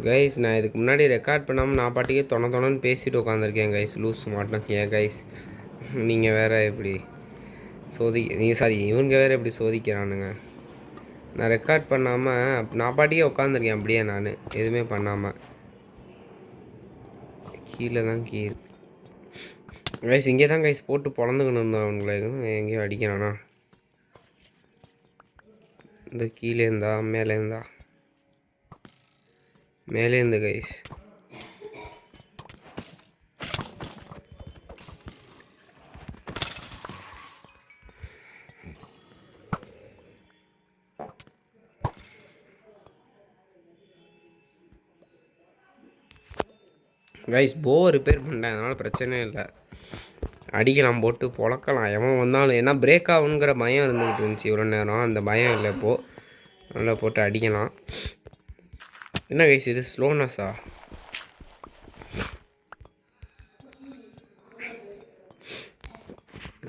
Guys நான் இதுக்கு முன்னாடி ரெக்கார்ட் பண்ணாமல் நான் பாட்டிக்கே தொணன்னு பேசிட்டு உட்காந்துருக்கேன் கைஸ். லூஸ் மாட்டேன் ஏன் கைஸ்? நீங்கள் வேறு எப்படி நீங்கள் சாரி இவங்க வேறு எப்படி சோதிக்கிறானுங்க. நான் ரெக்கார்ட் பண்ணாமல் நான் பாட்டிக்கே உட்காந்துருக்கேன் அப்படியே நான் எதுவுமே பண்ணாமல். கீழே தான் கைஸ் இங்கே தான் கைஸ் போட்டு பொழந்துக்கணும் இருந்தோம். அவங்கள எங்கேயோ அடிக்கிறானா? இந்த கீழே இருந்தா மேலே இருந்து கைஸ். கைஸ் ரிப்பேர் பண்ணிட்டேன், அதனால் பிரச்சனை இல்லை. அடிக்கலாம், போட்டு பொழக்கலாம். எவன் வந்தாலும் ஏன்னா பிரேக் ஆகுங்கிற பயம் இருந்துக்கிட்டு இருந்துச்சு இவ்வளோ நேரம். அந்த பயம் இல்லை இப்போது. நல்லா போட்டு அடிக்கலாம். என்ன கைஸ் இது ஸ்லோனஸா?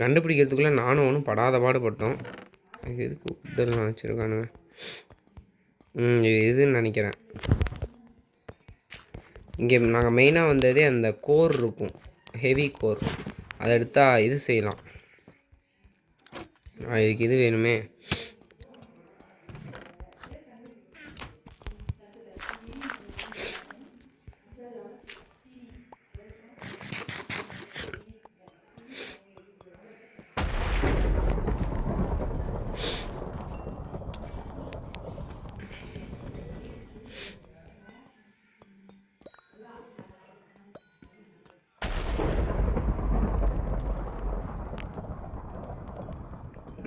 கண்டுபிடிக்கிறதுக்குள்ளே நானும் ஒன்றும் படாத பாடுபட்டோம். இது எதுக்கு உட்டெல்லாம் வச்சுருக்கானுங்க? இதுன்னு நினைக்கிறேன். இங்கே நாங்கள் மெயினாக வந்ததே அந்த கோர் இருக்கும், ஹெவி கோர். அதை எடுத்தால் இது செய்யலாம். இதுக்கு இது வேணுமே.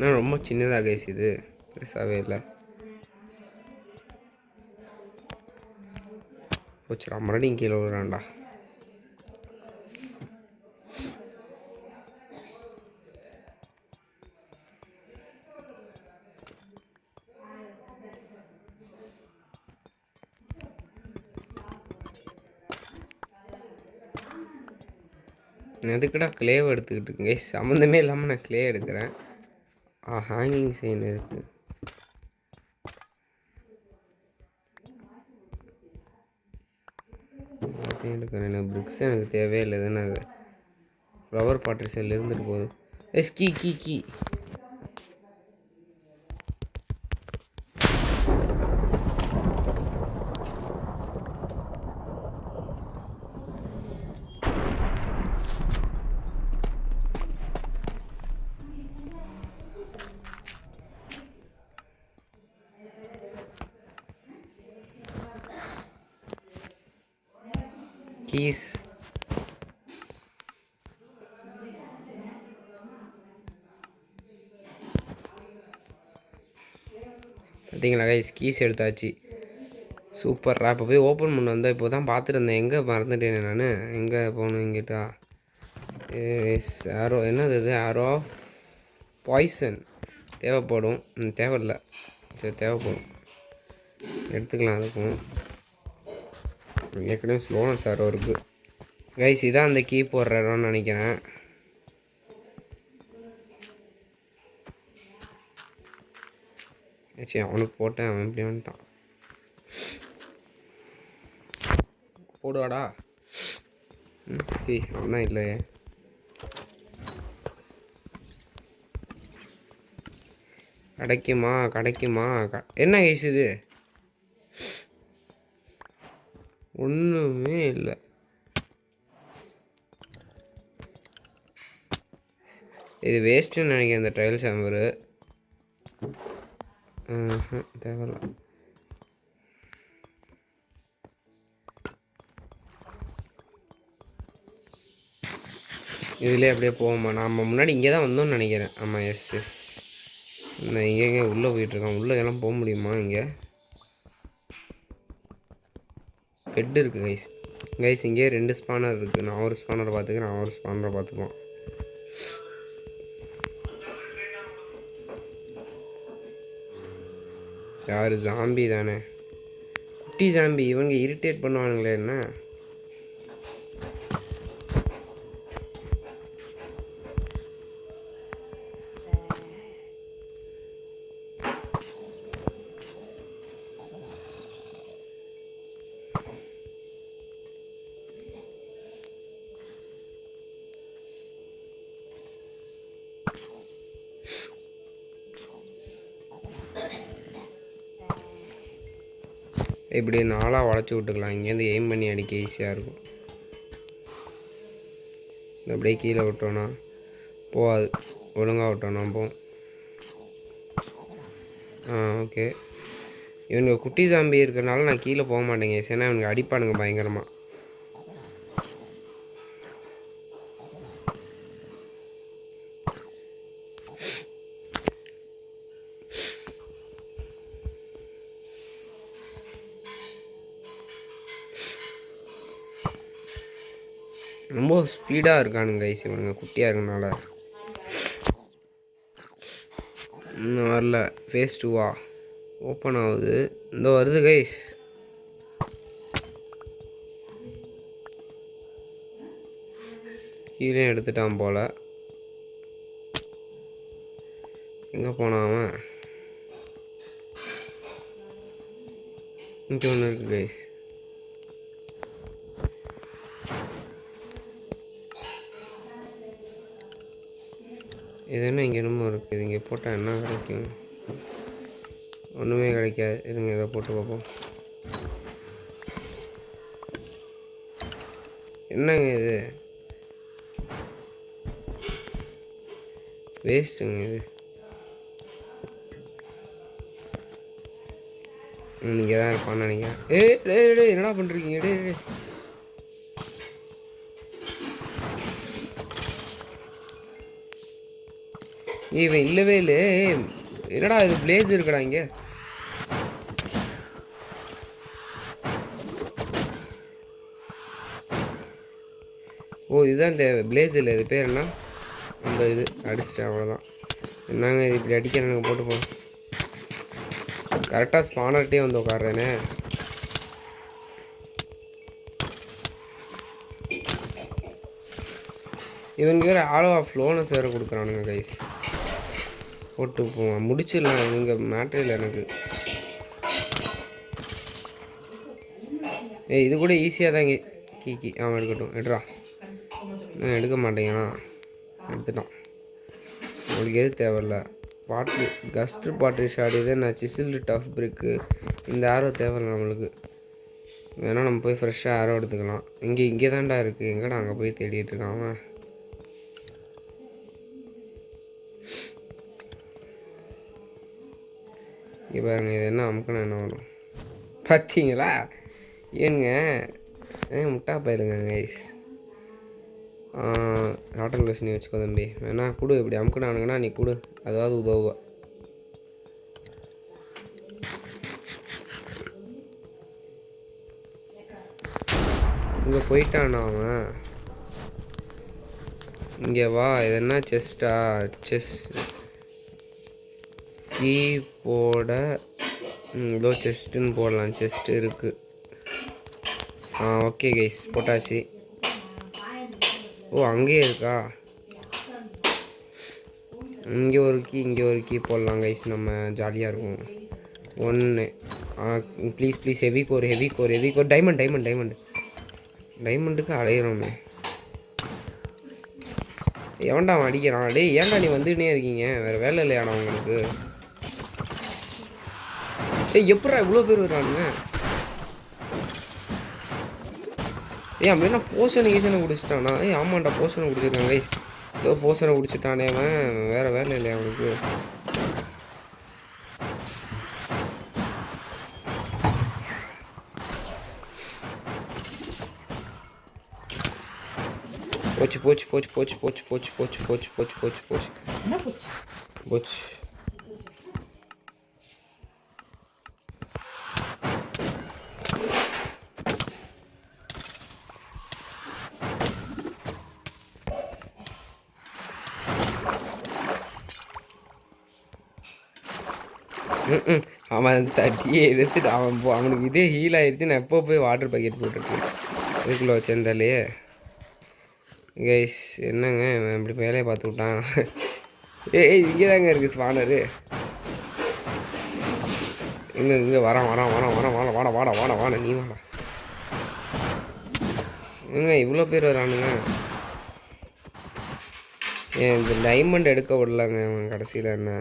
ஆனால் ரொம்ப சின்னதாக கைஸ், இது பெருசாகவே இல்லை. போச்சுடா, மறுபடியும் கீழே விடுறான்டா. எதுக்குடா கிளேவை எடுத்துக்கிட்டு இருக்குங்க? சம்மந்தமே இல்லாமல் நான் கிளே எடுக்கிறேன். ஹேங்கிங் செயின் இருக்குது. எல்லாத்தையும் எடுக்கிறேன். எனக்கு பிரிக்ஸ் எனக்கு தேவையே இல்லை. தானே அது ஃப்ளவர் பாட்டர் செல் இருந்துட்டு போகுது. Key keys. பார்த்தீங்களா கைஸ், கீஸ் எடுத்தாச்சு. சூப்பர்ரா. இப்போ போய் ஓப்பன் பண்ண வந்தால் இப்போ தான் பார்த்துட்டு இருந்தேன். எங்கே மறந்துட்டேன் நான்? எங்கே போகணும்? இங்கிட்டா ஆரோ. என்னது இது? ஆரோ ஆஃப் பாய்சன் தேவைப்படும். தேவையில்லை, சரி தேவைப்படும், எடுத்துக்கலாம். அதுக்கும் ஏற்கனவே ஸ்லோனஸ் ஆரோ இருக்குது கைஸ். இதான் அந்த கீ போடுற இடம்னு நினைக்கிறேன். சரி அவனுக்கு போட்டேன், அவன் எப்படி வந்துட்டான்? போடுவாடா. சரி அவனா இல்லையே. கிடைக்குமா? என்ன கைஸ் இது? ஒன்றுமே இல்லை. இது வேஸ்ட்டுன்னு நினைக்கிறேன் இந்த ட்ரையல் சாம்பரு. தேவையில்ல. இதுலேயே அப்படியே போவோம்மா. நாம் முன்னாடி இங்கே தான் வந்தோம்னு நினைக்கிறேன். ஆமாம், எஸ். நான் இங்கே உள்ளே போயிட்டுருக்கேன். உள்ளே எல்லாம் போக முடியுமா? இங்கே பெட் இருக்குது கைஸ். இங்கே 2 ஸ்பானர் இருக்குது. நான் ஒரு ஸ்பானரை பார்த்துக்கிறேன், நான் ஒரு ஸ்பானரை பார்த்துக்குவோம். யார்? ஜாம்பி தானே, குட்டி ஜாம்பி. இவங்க இரிட்டேட் பண்ணுவானுங்களே என்ன? இப்படி 4ஆக உடச்சி விட்டுக்கலாம். இங்கேருந்து எய்ம் பண்ணி அடிக்க ஈஸியாக இருக்கும். அப்படியே கீழே விட்டோன்னா போகாது, ஒழுங்காக விட்டோன்னா போகும். ஓகே. இவனுங்க குட்டி சாம்பி இருக்கிறனால நான் கீழே போக மாட்டேங்க. ஏன்னா இவனுங்க அடிப்பானுங்க பயங்கரமாக. ரொம்ப ஸ்பீடாக இருக்கானுங்க கைஸ் இவனுங்க குட்டியாக இருக்கனால. இன்னும் வரல. ஃபேஸ் 2வா ஓப்பன் ஆகுது. இந்த வருது கைஸ். கீழே எடுத்துட்டான் போல். எங்கே போனான் அவன்? இங்கே ஒன்று இருக்குது கைஸ். இது என்ன இங்கே என்னமோ இருக்குது. இங்கே போட்டால் என்ன கிடைக்கும்? ஒன்றுமே கிடைக்காது. இருங்க இதை போட்டு பார்ப்போம். என்னங்க இது? வேஸ்ட்டுங்க இது. நீங்கள் தான் இருப்பான்னு நினைக்கிறேன். டே என்னடா பண்ணுறீங்க? டே இவன் இல்லவே இல்லை. என்னடா இது பிளேஸ் இருக்குடா இங்கே. ஓ இதுதான் இந்த பிளேஸ் இல்லை. இது பேர் என்ன? அந்த இது அடிச்சிட்டேன் அவ்வளோதான். என்னங்க இது இப்படி அடிக்க எனக்கு போட்டு போகணும். கரெக்டாக ஸ்பானர்கிட்டே வந்து உட்காடுறேனே. இவங்க வேறு ஆலோ ஆஃப் லோனஸ் வேறு கொடுக்குறானுங்க கைஸ். போட்டு போவோம் முடிச்சிடலாம். இவங்க மேட்ரில் எனக்கு இது கூட ஈஸியாக தான் கீ அவன் எடுக்கட்டும். எடுறா. எடுக்க மாட்டேங்கண்ணா. எடுத்துட்டான். உங்களுக்கு எது தேவையில்ல. பாட்ரி கஸ்ட்ரு பாட்ரி ஷாட். இதே நான் சிசில்டு டஃப் பிரிக்கு. இந்த ஆரோ தேவையில்லை நம்மளுக்கு. வேணால் நம்ம போய் ஃப்ரெஷ்ஷாக ஆரோ எடுத்துக்கலாம். இங்கே தான்டா இருக்குது. எங்கடா அங்கே போய் தேடிட்டு இருக்கான் அவன். இங்கே பாருங்க. இது என்ன அமுக்கணும் என்ன வரும் பார்த்தீங்களா? ஏனுங்க முட்டா போயிருங்க கைஸ். ராட்டன் ப்ளஸ் நீ வச்சுக்கோ தம்பி. வேணா கொடு. இப்படி அமுக்கினானுங்கன்னா நீ கொடு. அதாவது உதவுவா. இங்கே போயிட்டானா அவன்? இங்கே வா. இது என்ன செஸ்டா? செஸ் கீ போட ஏதோ செஸ்ட்டுன்னு போடலாம். செஸ்ட்டு இருக்குது. ஓகே கைஸ் போட்டாச்சு. ஓ அங்கேயே இருக்கா? இங்கே ஒரு கீ இங்கே ஒரு கீ போடலாம் கைஸ். நம்ம ஜாலியாக இருக்கும். ஒன்று ப்ளீஸ் ஹெவி கோர் டைமண்டுக்கு அலையிறோமே. எவன்டா அவன் அடிக்கிறான்? டே ஏன்டா நீ வந்துக்கிட்டே இருக்கீங்க? வேறு வேலை இல்லையாடா உங்களுக்கு? எப்படா இவ்வளோ பேர் வர்றானுங்க? அப்படின்னா போஷனை குடிச்சிட்டானா? ஆமாண்டா போஷனை குடிச்சிருக்காங்க கைஸ். ஏதோ போஷனை குடிச்சிட்டானே அவன். வேறு வேலை இல்லையா அவனுக்கு? போச்சு. அவன் தட்டியே எடுத்துட்டு அவனுக்கு இதே ஹீல் ஆகிடுச்சு. நான் எப்போ போய் வாட்டர் பாக்கெட் போட்டுருக்கேன். இதுக்குள்ளே வச்சிருந்தாலே கைஸ். என்னங்க இப்படி வேலையை பார்த்து விட்டான். இங்கே தாங்க இருக்குது ஸ்பானரு. இங்கே வாடா நீ வாடா. இவ்வளோ பேர் வரானுங்க. இந்த டைமண்ட் எடுக்க விடலாங்க அவன் கடைசியில். என்ன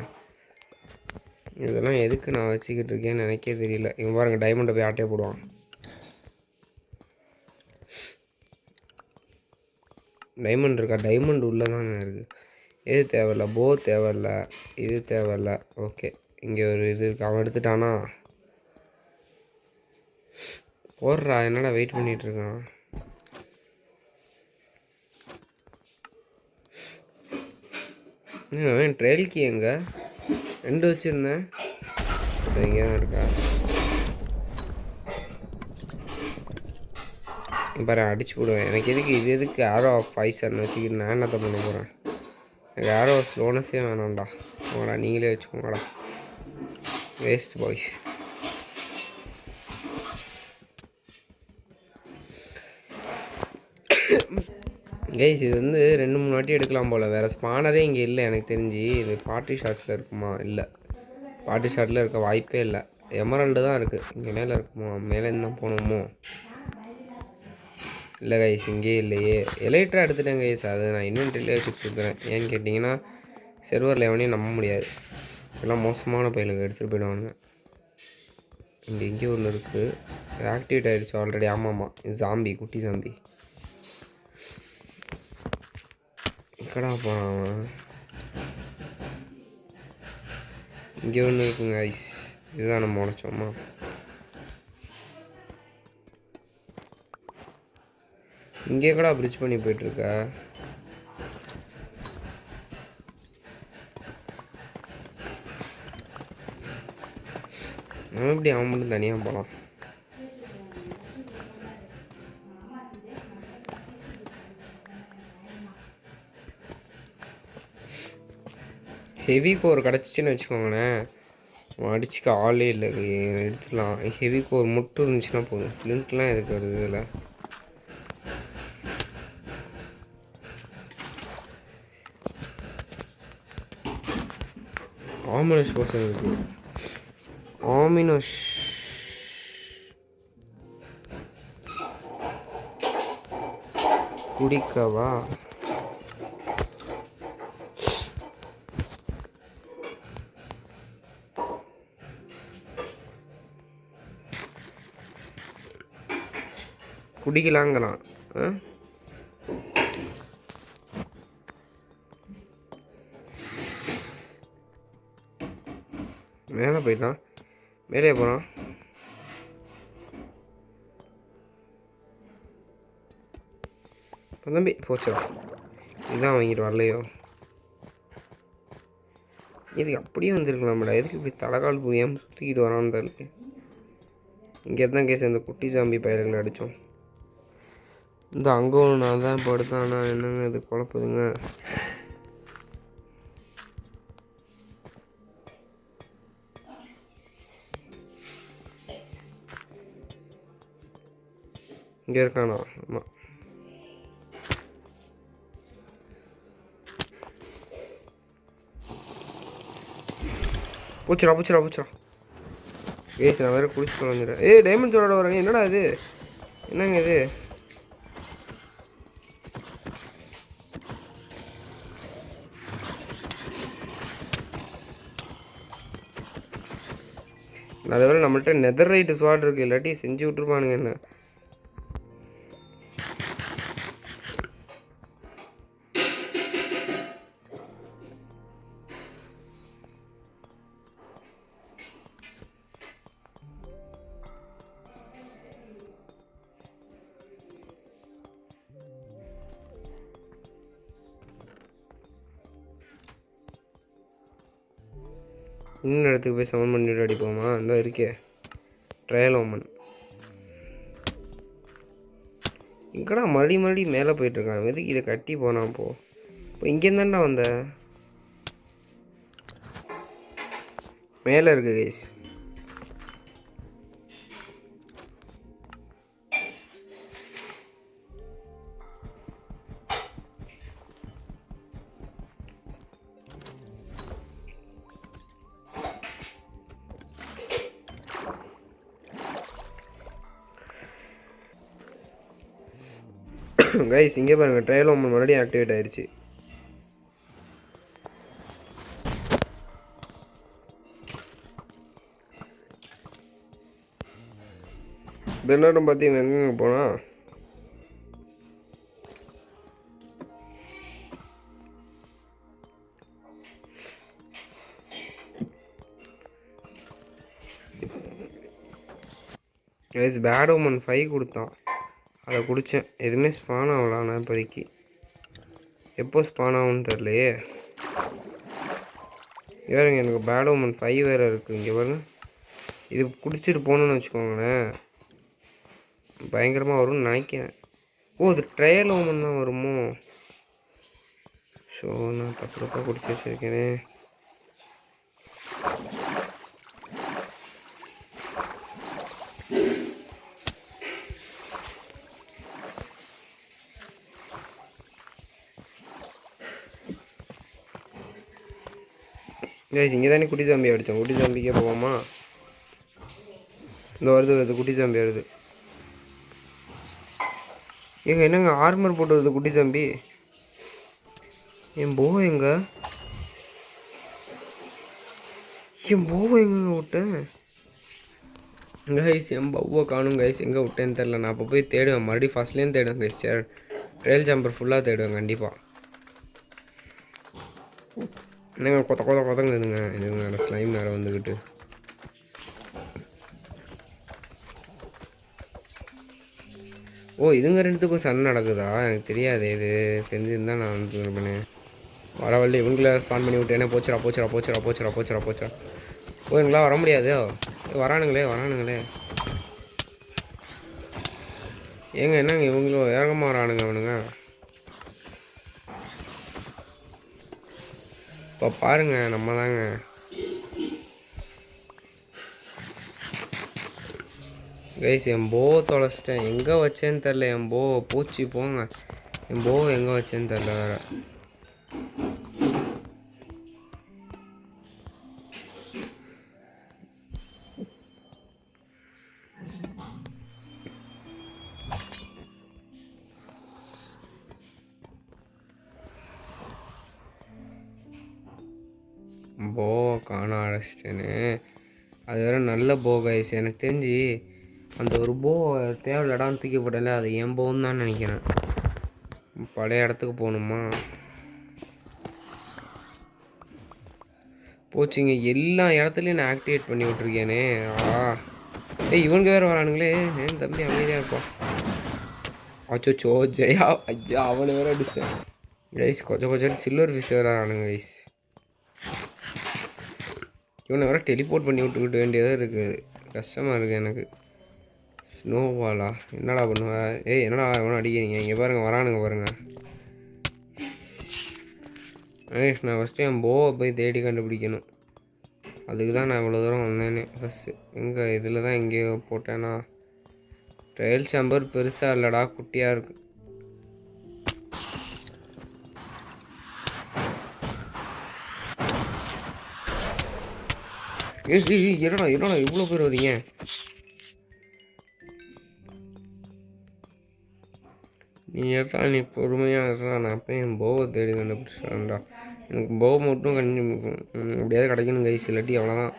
இதெல்லாம் எதுக்கு நான் வச்சுக்கிட்டு இருக்கேன்னு நினைக்கே தெரியல. இவன் பாருங்கள் டைமண்டை போய் ஆட்டே போடுவான். டைமண்ட் இருக்கா? டைமண்ட் உள்ளே தாங்க இருக்குது. எது தேவையில்ல? போ தேவையில்ல, இது தேவையில்ல. ஓகே, இங்கே ஒரு இது இருக்கு, அவன் எடுத்துட்டானா? போடுறா, என்னடா வெயிட் பண்ணிகிட்ருக்கான்? ட்ரெயில் கீ எங்கே? 2 வச்சுருந்தேன், இங்கே தான் இருக்கா? பாரு, அடிச்சு போடுவேன். எனக்கு எதுக்கு இது? எதுக்கு ஆரோ ஆஃப் பாய்சன் வச்சுக்கிட்டு நான் என்னத்தை பண்ண போகிறேன்? எனக்கு ஆரோ ஸ்லோனஸே வேணாம்டா. போடா, நீங்களே வச்சுக்கோங்கடா. Waste boys. கைஸ், இது வந்து 2-3 வாட்டி எடுக்கலாம் போல். வேறு ஸ்பானரே இங்கே இல்லை எனக்கு தெரிஞ்சு. இது பார்ட்டி ஷாட்ஸில் இருக்குமா? இல்லை, பார்ட்டி ஷாட்டில் இருக்க வாய்ப்பே இல்லை. எமரல்டு தான் இருக்குது. இங்கே மேலே இருக்குமோ? மேலே இருந்தால் போகணுமோ? இல்லை கைஸ், இங்கே இல்லையே. எலைட்ரா எடுத்துட்டேன் கைஸ். அது நான் இன்வென்ட்ரிலே வச்சுட்டு சுற்றுறேன். ஏன்னு கேட்டிங்கன்னா, செர்வரில் எவனையும் நம்ப முடியாது. எல்லாம் மோசமான பயிலுக்கு எடுத்துகிட்டு போயிடுவானுங்க. இங்கே எங்கேயும் ஒன்று இருக்குது, ஆக்டிவேட் ஆகிடுச்சு ஆல்ரெடி. ஆமாம்மா, இது ஜாம்பி, குட்டி ஜாம்பி. எக்கடா போகிறான்? இங்கே ஒன்று இருக்குங்க ஐஸ். இதுதான் நம்ம உடைச்சோம்மா. இங்கே கூட பிரிட்ஜ் பண்ணி போயிட்டுருக்க. நம்ம எப்படி அவன் மட்டும் தனியாக போகலாம்? ஹெவி கோர் கிடச்சிச்சின்னு வச்சுக்கோங்களேன், அடிச்சுக்க ஆளே இல்லை, எடுத்துடலாம். ஹெவி கோர் மட்டும் இருந்துச்சுன்னா போதும். ஃப்ளிண்ட்லாம் எதுக்கு வருது இதில்? ஆமினஸ் போர்ஷன் இருக்குது. ஆமினஸ் குடிக்கவா? குடிக்கலாங்கிறான். மேலே போயிட்டான். மேலே போகிறான். தம்பி போச்சா? இதுதான் வாங்கிட்டு வரலையோ? இதுக்கு அப்படியே வந்துருக்கலாம்டா. எதுக்கு இப்படி தலைகால் புரியாமல் சுற்றிக்கிட்டு வரான்னு தெரியல. இங்கே தான் கேஸ் இந்த குட்டி சாம்பி பயிர்களை அடித்தோம். இந்த அங்கே ஒன்று நான் தான் படுத்தானா என்னங்க இது குழப்புதுங்க. இங்கே இருக்கானா? ஆமாம், பூச்சிடா பூச்சிடா பூச்சிடா. ஏஸ், நான் வேறு குடிச்சு வந்துடுறேன். டைமண்ட் சோட வரேன். என்னடா இது? என்னங்க இது? அதை விட நம்மள்கிட்ட நெதர் ரைட்டு ஸ்வாட் இருக்குது, இல்லாட்டி செஞ்சு விட்ருப்பானுங்க என்ன. இன்னும் இடத்துக்கு போய் சமன் பண்ணிட்டு அடிப்போமா? இந்த இருக்கே ட்ரையல் ஓமன். இங்கடா மறுபடி மேலே போயிட்டுருக்கான். எதுக்கு இதை கட்டி போனான்? இப்போ இங்கேருந்தாண்டா வந்த மேலே இருக்கு கைஸ். கைஸ் இங்கே பாருங்கள், ட்ரையல் ஓமன் மறுபடியும் ஆக்டிவேட் ஆயிடுச்சு. தினம் பார்த்தீங்கன்னா எங்கெங்கே போனால் பேட் ஓமன் 5 கொடுத்தான், அதை குடித்தேன். எதுவுமே ஸ்பான் ஆகலாம் இப்போதைக்கு. எப்போ ஸ்பான் ஆகும்னு தெரிலையே. வேறுங்க எனக்கு பேட் ஓமன் 5 வேறு இருக்குது. இங்கே பாருங்க, இது குடிச்சிட்டு போகணுன்னு வச்சுக்கோங்களேன், பயங்கரமாக வரும்னு நினைக்கிறேன். ஓ, அது ட்ரையல் ஓமன் தான் வருமோ? ஸோ நான் தப்பு தப்பாக குடிச்சு வச்சுருக்கேனே. இங்கே தானே குட்டி சாம்பி அடித்தோம். குட்டி சாம்பிக்கே போவோமா? இந்த வருது குட்டி சாம்பி வருது. என்னங்க ஆர்மர் போட்டு வருது குட்டி சாம்பி. என் போவ எங்க விட்டேன் கைஸ்? என் பவ்வை காணும் கைஸ். எங்கே விட்டேன்னு தெரில. நான் அப்போ போய் தேடுவேன், மறுபடியும் ஃபஸ்ட்லேருந்து தேடுவேன் கைஸ். ட்ரையல் ஜம்பர் ஃபுல்லாக தேடுவேன் கண்டிப்பாக. என்னங்க கொதங்குதுங்க இதுங்க ஸ்லைம் நேரம் வந்துக்கிட்டு. ஓ, இதுங்க ரெண்டுத்துக்கும் சண்டை நடக்குதா? எனக்கு தெரியாது. இது தெரிஞ்சிருந்தா நான் வந்து இது பண்ணேன். வர வழி இவங்கள ஸ்பான் பண்ணி விட்டேனே. போச்சுரா. ஓ, எங்களாம் வர முடியாது. வரானுங்களே. என்னங்க இவங்களும் வேகமாக வரானுங்க அவனுங்க. இப்போ பாருங்க, நம்ம தாங்க. கைஸ், என் போவை தொலைச்சிட்டேன். எங்கே வச்சேன்னு தெரில. என் போவை பூச்சி போங்க. என் போவை எங்கே வச்சேன்னு தெரில வேறு. போவை காண அழைச்சிட்டேன்னு. அது வேறு நல்ல போ கைஸ். எனக்கு தெரிஞ்சு அந்த ஒரு போ தேவையில்லடான்னு தூக்கி போட்டல, அது என் போன்னு தான் நினைக்கிறேன். பழைய இடத்துக்கு போகணுமா? போச்சுங்க, எல்லா இடத்துலையும் நான் ஆக்டிவேட் பண்ணி விட்ருக்கேனே. இவனுக்கு வேறு வரானுங்களே. என் தம்பி அமைதியாக இருப்பான். அச்சோ ஜெயா, ஐயா அவனை வேறு அடிச்சிட்டேன் கைஸ். கொஞ்சம் சில்வர் ஃபிஷ் வேறு ஆனுங்க கைஸ். இவனை வேறு டெலிபோர்ட் பண்ணி விட்டுக்கிட்டு வேண்டியதாக இருக்குது. கஷ்டமாக இருக்குது எனக்கு. ஸ்னோவாலா என்னடா பண்ணுவேன்? என்னடா இவனை அடிக்கிறீங்க? இங்கே பாருங்கள், வரானுங்க பாருங்கள். நான் ஃபஸ்ட்டு என் போவை போய் தேடி கண்டுபிடிக்கணும். அதுக்கு தான் நான் இவ்வளோ தூரம் வந்தேனே ஃபஸ்ட்டு. எங்கே இதில் தான் எங்கேயோ போட்டேன்னா. ட்ரையல் சாம்பர் பெருசாக இல்லைடா, குட்டியாக இருக்கு. என்னடா இவ்வளோ பேர் வரீங்க? நீ பொறுமையாக இருக்கா. நான் அப்போ என் போவை தேடி கண்டுபிடிச்சான்டா. எனக்கு போவை மட்டும் எப்படியாவது கிடைக்கணும் கைஸ், இல்லாட்டி அவ்வளோதான்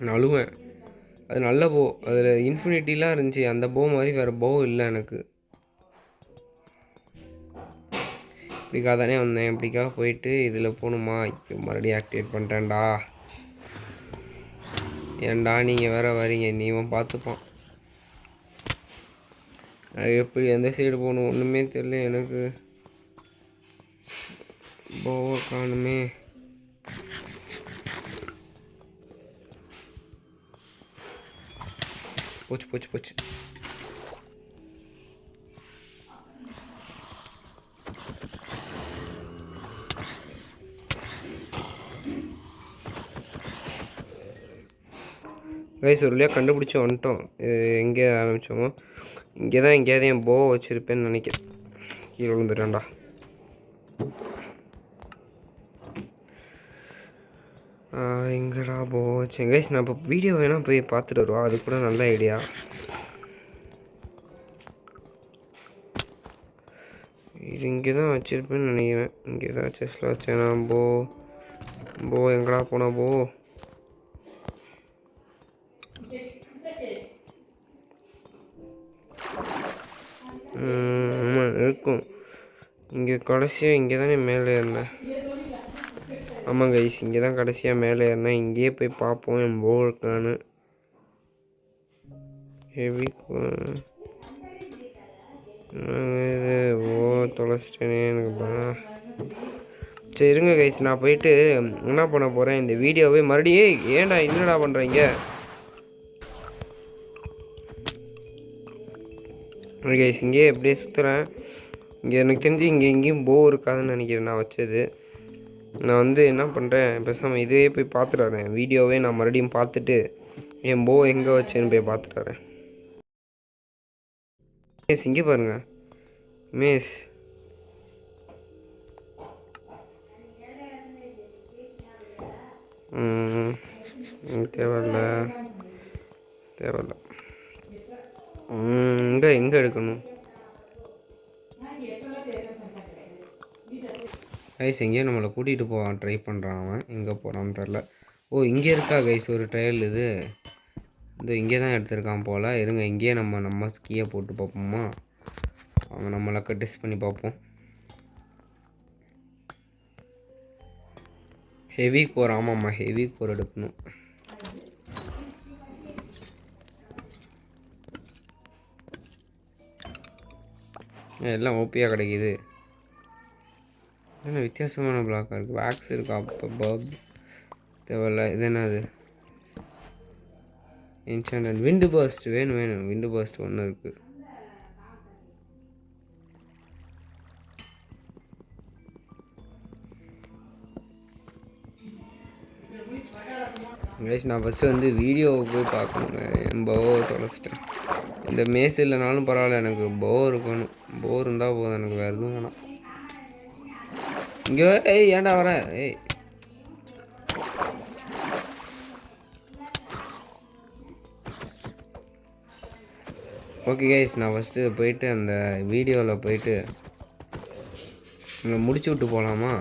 நான் அழுவேன். அது நல்ல போ, அதில் இன்ஃபினிட்டிலாம் இருந்துச்சு. அந்த போ மாதிரி வேறு போ இல்லை எனக்கு. இப்படிக்காக தானே வந்தேன். இப்படிக்காக போயிட்டு இதில் போகணுமா? மறுபடியும் ஆக்டிவேட் பண்ணிட்டேன்டா. ஏன்டா நீங்கள் வேறு வரீங்க? நீவன் பார்த்துப்பான். எப்படி எந்த சைடு போகணும் ஒன்றுமே தெரியல எனக்கு. போவை காணுமே. போச்சு. கைஸ், ஒரு வழியாக கண்டுபிடிச்சி வந்துட்டோம். எங்கே ஆரம்பித்தோமோ இங்கே தான் எங்கேயாவது என் போவை வச்சுருப்பேன்னு நினைக்கிறேன். கீழே விழுந்துட்டேன்டா. எங்கடா போவை வச்சேன் கைஸ்? நான் இப்போ வீடியோ வேணால் போய் பார்த்துட்டு வருவோம். அது கூட நல்ல ஐடியா. இது இங்கே தான் வச்சுருப்பேன்னு நினைக்கிறேன். இங்கே தான் செஸ்ஸில் வச்சேன் நான். போ எங்கடா போனா? போ இங்கே கடைசியாக இங்கே தானே மேலே ஏறினேன். ஆமாம் கைஸ், இங்கே தான் கடைசியாக மேலே ஏறினேன். இங்கேயே போய் பார்ப்போம் என் போ இருக்கான்னு. ஹெவி இது தொலைச்சிட்டேனே எனக்கு. சரி இருங்க கைஸ், நான் போயிட்டு என்ன பண்ண போகிறேன், இந்த வீடியோவே மறுபடியும் ஏன்டா என்னடா பண்ணுறீங்க கைஸ். இங்கேயே எப்படியே சுற்றுறேன். இங்கே எனக்கு தெரிஞ்சு இங்கே எங்கேயும் போ இருக்காதுன்னு நினைக்கிறேன் நான் வச்சது. நான் என்ன பண்ணுறேன், பேசாமல் இதே போய் பார்த்துட்டு வரேன். வீடியோவே நான் மறுபடியும் பார்த்துட்டு என் போ எங்கே வச்சேன்னு போய் பார்த்துட்டு வரேன். மேஸ் இங்கே பாருங்க மேஸ். தேவையில்ல தேவையில்ல. எங்கே எடுக்கணும் கைஸ்? எங்கேயோ நம்மளை கூட்டிகிட்டு போவான் ட்ரை பண்ணுறான் அவன். எங்கே போகிறான்னு தெரில. ஓ இங்கே இருக்கா கைஸ் ஒரு ட்ரையல். இது இங்கே தான் எடுத்திருக்கான் போல். இருங்க இங்கேயே நம்ம ஸ்கீயை போட்டு பார்ப்போமா? அவங்க நம்மளுக்கு டெஸ்ட் பண்ணி பார்ப்போம். Heavy core. ஆமாம்மா ஹெவி கோர் எடுக்கணும். எல்லாம் ஓபியாக கிடைக்கிது. என்ன வித்தியாசமான பிளாக்காக இருக்குது. வேக்ஸ் இருக்கா? அப்போ பப் தேவையில்ல. இது என்னது? என்சாண்டட் விண்டு பர்ஸ்ட் வேணும். விண்டு பர்ஸ்ட் ஒன்று இருக்குது. கைஸ் நான் ஃபஸ்ட்டு வீடியோவை போய் பார்க்கணுங்க. என் போ தொலைச்சிட்டேன். இந்த மேஸ் இல்லைனாலும் பரவாயில்ல, எனக்கு போ இருக்கணும். போ இருந்தால் போதும், எனக்கு வேறு எதுவும் வேணாம். இங்கே ஏன்டா வர? ஓகே கைஸ், நான் ஃபஸ்ட்டு போயிட்டு அந்த வீடியோவில் போயிட்டு முடிச்சு விட்டு போகலாமா?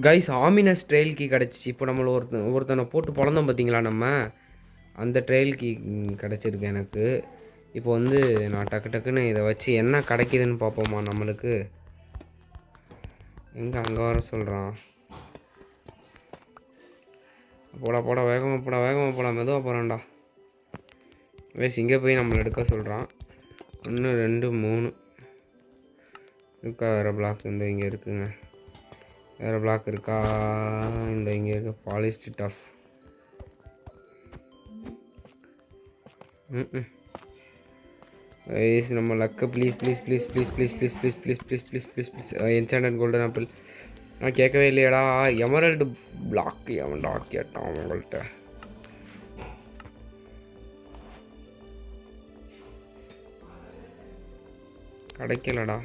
கைஸ் ஆமினஸ் ட்ரெயில் கீ கிடச்சிச்சு. இப்போ நம்மளை ஒருத்தனை போட்டு பொழந்தோம் பார்த்தீங்களா, நம்ம அந்த ட்ரெயில் கீ கிடச்சிருக்கு எனக்கு. இப்போ நான் டக்குன்னு இதை வச்சு என்ன கிடைக்கிதுன்னு பார்ப்போமா நம்மளுக்கு. எங்கே அங்கே வர சொல்கிறான்? போடா வேகமாக போடா மெதுவாக போகிறான்டா. கைஸ் இங்கே போய் நம்மளை எடுக்க சொல்கிறான். 1 2 3 இருக்கா? வேறு பிளாக் இங்கே இருக்குங்க. வேறு பிளாக் இருக்கா? இங்கே இருக்க பாலிஸ்ட் டஃப். நம்ம luck please enchanted golden apple. நான் கேட்கவே இல்லையாடா. எமரல்டு பிளாக் எவன்டா கேட்டான் உங்கள்கிட்ட? கிடைக்கலடா.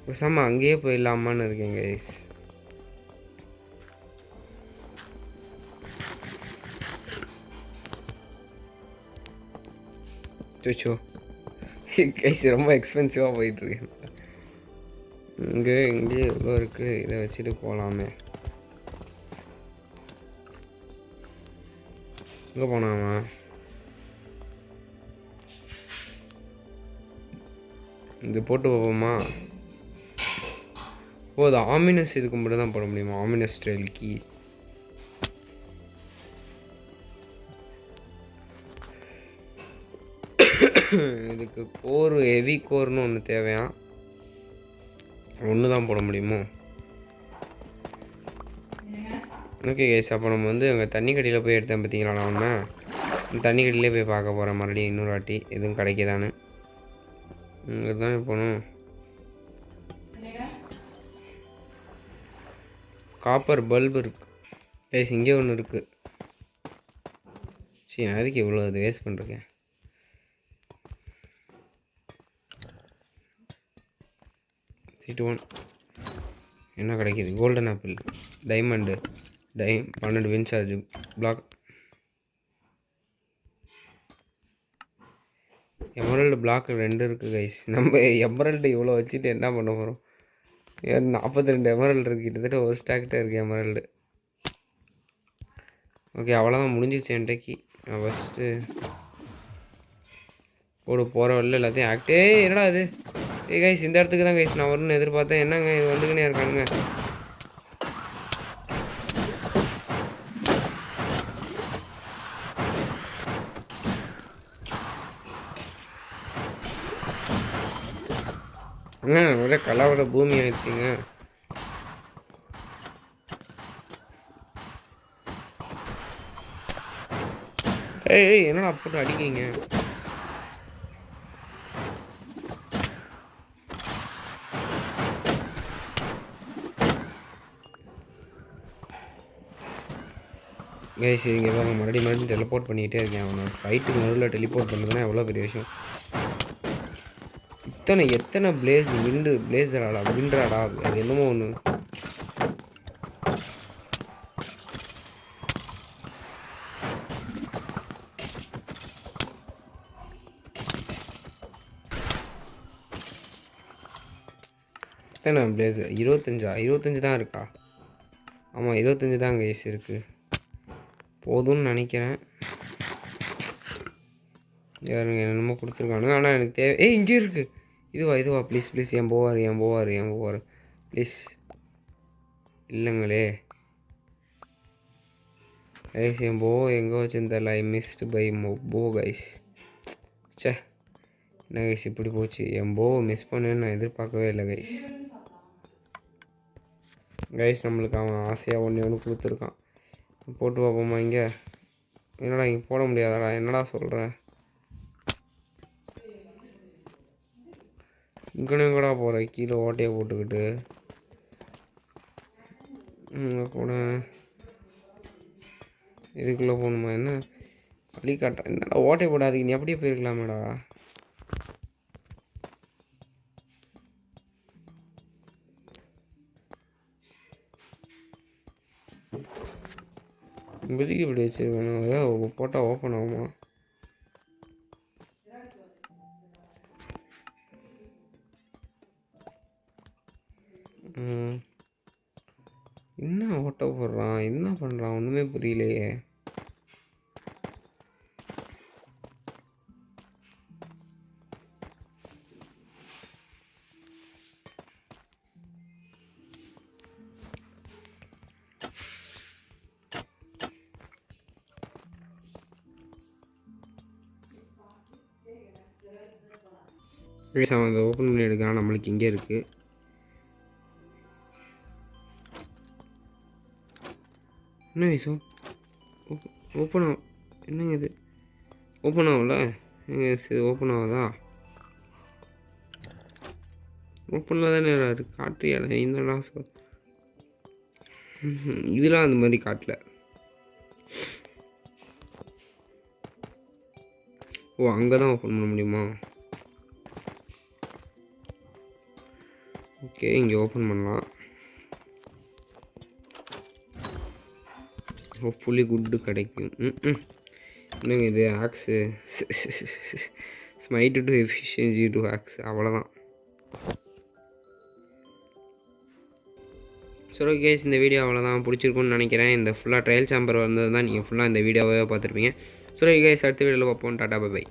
பேசாமல் அங்கேயே போயிடலாமான்னு இருக்கேன் கைஸ். சோச்சோ கைஸ் ரொம்ப எக்ஸ்பென்சிவாக போயிட்டுருக்கேன். இங்கேயே எவ்வளோ இருக்குது, இதை வச்சுட்டு போகலாமே. எங்கே போனாமா? இது போட்டு போவோமா? ஓ அது ஆமினஸ் இதுக்கு மட்டும் தான் போட முடியுமா? Ominous trail key. இதுக்கு கோர் ஹெவி கோர்னு ஒன்று தேவையா? ஒன்று தான் போட முடியுமோ? ஓகே கைஸ், அப்போ நம்ம அங்கே தண்ணி கடியில் போய் எடுத்தேன் பார்த்தீங்களா நான் ஒன்று. தண்ணி கடியிலே போய் பார்க்க போகிறேன் மறுபடியும் இன்னொரு வாட்டி எதுவும் கிடைக்குதான்னு. இங்கே தானே போகணும். காப்பர் பல்பு இருக்குது கைஸ், இங்கே ஒன்று இருக்குது. சரி நான் அதுக்கு இவ்வளோ அது வேஸ்ட் பண்ணுறேன். சீட்டு 1 என்ன கிடைக்கிது? Golden apple, diamond, 12 wind charge, block, emerald block 2 இருக்குது கைஸ். நம்ம எமரல்டு இவ்வளோ வச்சுட்டு என்ன பண்ண போகிறோம்? 42 எமரல்டு இருக்குது. கிட்டத்தட்ட ஒரு ஸ்டாக்கிட்ட இருக்குது எமரல்டு. ஓகே அவ்வளோதான் முடிஞ்சிச்சு என்கிட்ட. நான் ஃபஸ்ட்டு போகிற வழியில் எல்லாத்தையும் என்னடா இது கைஸ் இந்த இடத்துக்கு தான் கைஸ் நான் வரணும்னு எதிர்பார்த்தேன். என்னங்க இது வந்துக்கினே இருக்கானுங்க. ஒரே கலவர பூமி ஆயிடுச்சுங்க. என்னடா போட்டு அடிக்கிறீங்க? கைஸ் இங்கே மறுபடியும் டெலிபோர்ட் பண்ணிகிட்டே இருக்கேன். அவனை ஃபைட்டுக்கு நடுவில் டெலிபோர்ட் பண்ணுறதுனா எவ்வளோ பெரிய விஷயம். எத்தனை பிளேஸராடா விண்டுறாடா. அது என்னமோ ஒன்று. எத்தனை பிளேஸ்? 25 தான் இருக்கா? ஆமாம் 25 தான் கைஸ் இருக்குது. போதும்னு நினைக்கிறேன். யாருங்க என்னமோ கொடுத்துருக்கானுங்க. ஆனால் எனக்கு தேவை. இங்கே இருக்குது. இதுவா ப்ளீஸ் ஏன் போவார் ப்ளீஸ். இல்லைங்களே கைஸ் என் எங்கே வச்சுருந்தல. ஐ மிஸ்டு பை போ கைஸ். சே என்ன கைஸ் இப்படி போச்சு. என் மிஸ் பண்ணுன்னு நான் எதிர்பார்க்கவே இல்லை கைஸ். நம்மளுக்கு அவன் ஆசையாக ஒன்று கொடுத்துருக்கான். போட்டு பார்ப்போமா? இங்கே என்னடா இங்கே போட முடியாதாடா? என்னடா சொல்கிறேன்? இங்கனே கூட போகிற கீழே ஓட்டையை போட்டுக்கிட்டு கூட இதுக்குள்ளே போகணுமா? என்ன வழி காட்ட? என்னடா ஓட்டையை போடாதீங்க. நீ அப்படியே போயிருக்கலாமேடா. இப்போதைக்கு இப்படி வச்சுருக்கணும். அதான் போட்டால் ஓப்பன் ஆகுமா? என்ன ஓட்ட போடுறான்? என்ன பண்ணுறான்? ஒன்றுமே புரியலையே. அவன் அதை ஓப்பன் பண்ணி எடுக்கிறான். நம்மளுக்கு இங்கே இருக்குது. என்ன விஷயம்? ஓப்பன் ஆகும். என்னங்க இது ஓப்பன் ஆகல? சரி ஓப்பன் ஆகுதா? ஓப்பனில் தானே இருக்குது. காட்டுறியா? என்னடா சொல். இதெல்லாம் அந்த மாதிரி காட்டல. ஓ அங்கே தான் ஓப்பன் பண்ண முடியுமா? ஓகே இங்கே ஓப்பன் பண்ணலாம். ஹோப்ஃபுல்லி குட்டு கிடைக்கும். என்னங்க இது? ஆக்ஸு ஸ்மைட்டு டு எஃபிஷியன்சி டு ஆக்ஸ். அவ்வளோதான். ஸோ கேஸ் இந்த வீடியோ அவ்வளோதான். பிடிச்சிருக்குன்னு நினைக்கிறேன். இந்த ஃபுல்லாக ட்ரையல் சாம்பர் வந்தது தான் நீங்கள் ஃபுல்லாக இந்த வீடியோவே பார்த்துருப்பீங்க. ஸோ கேஸ் அடுத்த வீடியோவில் பார்ப்போம். Tata bye.